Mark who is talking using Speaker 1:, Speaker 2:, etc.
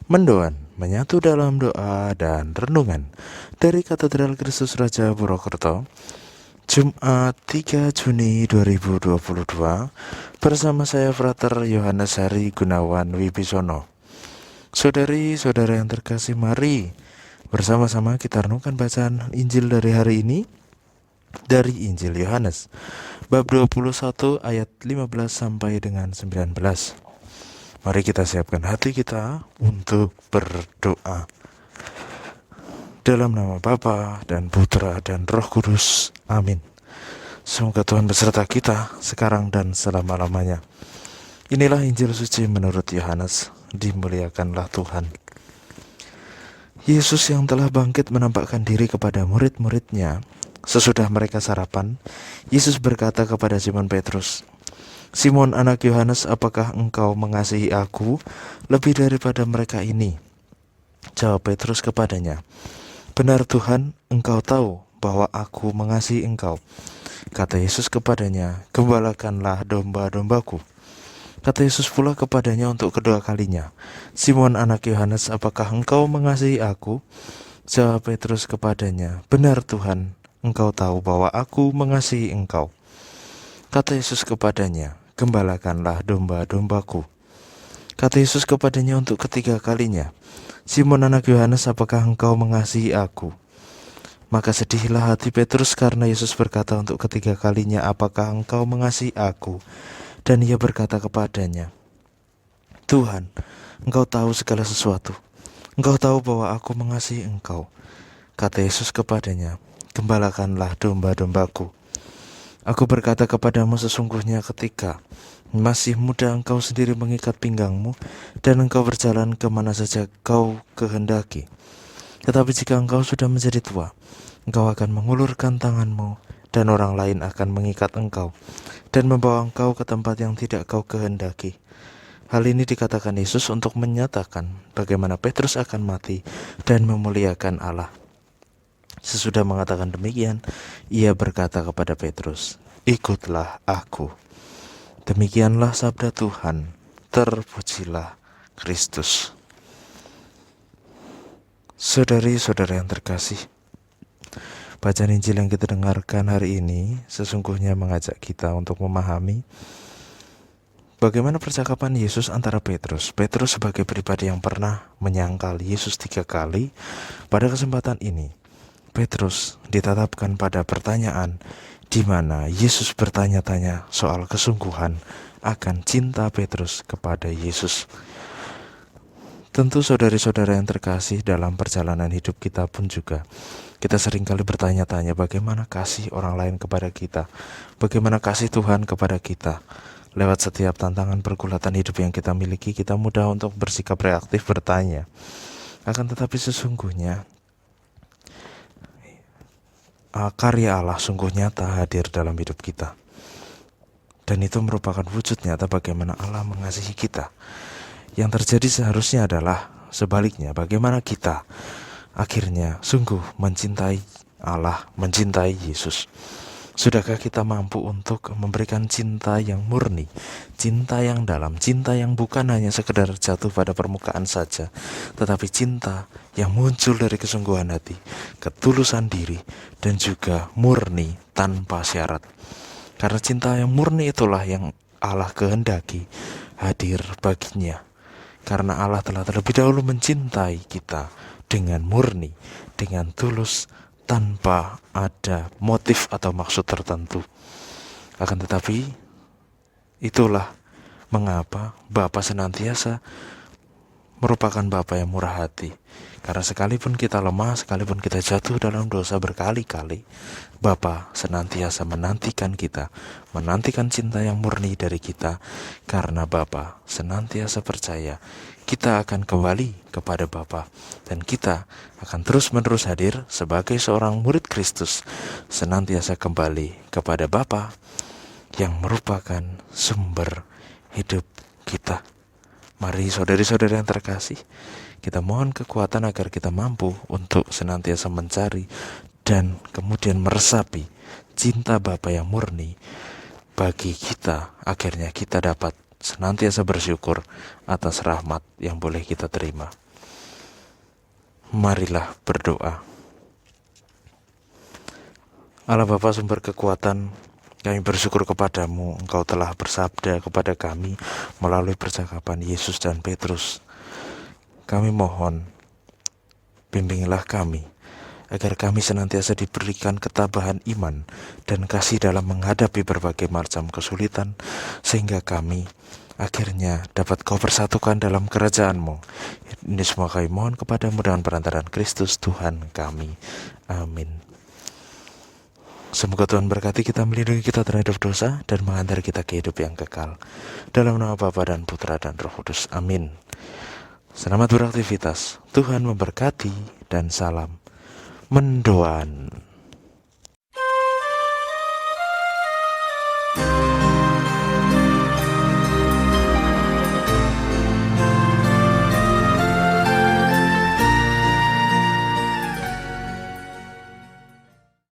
Speaker 1: Mendoan menyatu dalam doa dan renungan dari Katedral Kristus Raja Purwokerto, Jumat 3 Juni 2022, bersama saya Frater Yohanes Hari Gunawan Wibisono. Saudari-saudara yang terkasih, mari bersama-sama kita renungkan bacaan Injil dari hari ini dari Injil Yohanes bab 21 ayat 15 sampai dengan 19. Mari kita siapkan hati kita untuk berdoa. Dalam nama Bapa dan Putra dan Roh Kudus. Amin. Semoga Tuhan beserta kita sekarang dan selama-lamanya. Inilah Injil suci menurut Yohanes. Dimuliakanlah Tuhan. Yesus yang telah bangkit menampakkan diri kepada murid-muridnya. Sesudah mereka sarapan, Yesus berkata kepada Simon Petrus, "Simon anak Yohanes, apakah engkau mengasihi aku lebih daripada mereka ini?" Jawab Petrus kepadanya, "Benar Tuhan, engkau tahu bahwa aku mengasihi engkau." Kata Yesus kepadanya, "Gembalakanlah domba-dombaku." Kata Yesus pula kepadanya untuk kedua kalinya, "Simon anak Yohanes, apakah engkau mengasihi aku?" Jawab Petrus kepadanya, "Benar Tuhan, engkau tahu bahwa aku mengasihi engkau." Kata Yesus kepadanya, "Gembalakanlah domba-dombaku." Kata Yesus kepadanya untuk ketiga kalinya, "Simon anak Yohanes, apakah engkau mengasihi aku?" Maka sedihlah hati Petrus karena Yesus berkata untuk ketiga kalinya, "Apakah engkau mengasihi aku?" Dan ia berkata kepadanya, "Tuhan, engkau tahu segala sesuatu. Engkau tahu bahwa aku mengasihi engkau." Kata Yesus kepadanya, "Gembalakanlah domba-dombaku. Aku berkata kepadamu, sesungguhnya ketika masih muda engkau sendiri mengikat pinggangmu dan engkau berjalan kemana saja kau kehendaki. Tetapi jika engkau sudah menjadi tua, engkau akan mengulurkan tanganmu dan orang lain akan mengikat engkau dan membawa engkau ke tempat yang tidak kau kehendaki." Hal ini dikatakan Yesus untuk menyatakan bagaimana Petrus akan mati dan memuliakan Allah. Sesudah mengatakan demikian, ia berkata kepada Petrus, "Ikutlah aku." Demikianlah sabda Tuhan. Terpujilah Kristus. Saudari-saudara yang terkasih, bacaan Injil yang kita dengarkan hari ini sesungguhnya mengajak kita untuk memahami bagaimana percakapan Yesus antara Petrus. Petrus sebagai pribadi yang pernah menyangkal Yesus 3 kali. Pada kesempatan ini, Petrus ditatapkan pada pertanyaan di mana Yesus bertanya-tanya soal kesungguhan akan cinta Petrus kepada Yesus. Tentu saudari-saudara yang terkasih, dalam perjalanan hidup kita pun juga kita seringkali bertanya-tanya bagaimana kasih orang lain kepada kita, bagaimana kasih Tuhan kepada kita. Lewat setiap tantangan pergulatan hidup yang kita miliki, kita mudah untuk bersikap reaktif bertanya. Akan tetapi sesungguhnya karya Allah sungguh nyata hadir dalam hidup kita. Dan itu merupakan wujud nyata bagaimana Allah mengasihi kita. Yang terjadi seharusnya adalah sebaliknya, bagaimana kita akhirnya sungguh mencintai Allah, mencintai Yesus. Sudahkah kita mampu untuk memberikan cinta yang murni, cinta yang dalam, cinta yang bukan hanya sekedar jatuh pada permukaan saja, tetapi cinta yang muncul dari kesungguhan hati, ketulusan diri, dan juga murni tanpa syarat. Karena cinta yang murni itulah yang Allah kehendaki hadir baginya. Karena Allah telah terlebih dahulu mencintai kita dengan murni, dengan tulus, tanpa ada motif atau maksud tertentu. Akan tetapi, itulah mengapa Bapa senantiasa merupakan Bapa yang murah hati. Karena sekalipun kita lemah, sekalipun kita jatuh dalam dosa berkali-kali, Bapa senantiasa menantikan kita, menantikan cinta yang murni dari kita. Karena Bapa senantiasa percaya kita akan kembali kepada Bapa, dan kita akan terus-menerus hadir sebagai seorang murid Kristus, senantiasa kembali kepada Bapa yang merupakan sumber hidup kita. Mari saudari-saudari yang terkasih, kita mohon kekuatan agar kita mampu untuk senantiasa mencari dan kemudian meresapi cinta Bapa yang murni bagi kita. Akhirnya kita dapat senantiasa bersyukur atas rahmat yang boleh kita terima. Marilah berdoa. Allah Bapa sumber kekuatan, kami bersyukur kepadamu, Engkau telah bersabda kepada kami melalui percakapan Yesus dan Petrus. Kami mohon, bimbinglah kami, agar kami senantiasa diberikan ketabahan iman dan kasih dalam menghadapi berbagai macam kesulitan, sehingga kami akhirnya dapat Kau persatukan dalam kerajaan-Mu. Ini semua kami mohon kepadamu dengan perantaraan Kristus Tuhan kami. Amin. Semoga Tuhan berkati kita, melindungi kita terhadap dosa, dan mengantar kita ke hidup yang kekal. Dalam nama Bapa dan Putra dan Roh Kudus. Amin. Selamat beraktivitas. Tuhan memberkati dan salam mendoan.